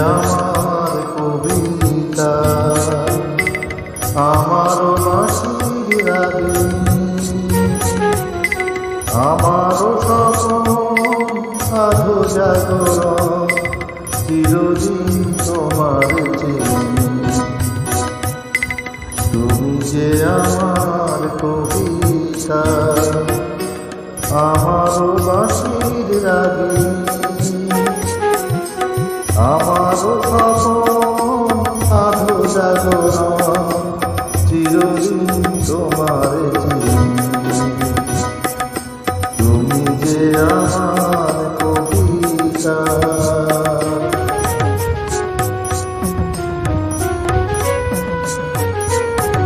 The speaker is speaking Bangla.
আমার কবিতা, আমারও বাঁশির রাগিনী, আমারও স্বপ্ন আধো জাগরণ, চিরদিন তোমার চিনি। তুমি যে আমার কবিতা, আমারও বাঁশির রাগিনী, আমারও স্বপ্ন আধো জাগরণ,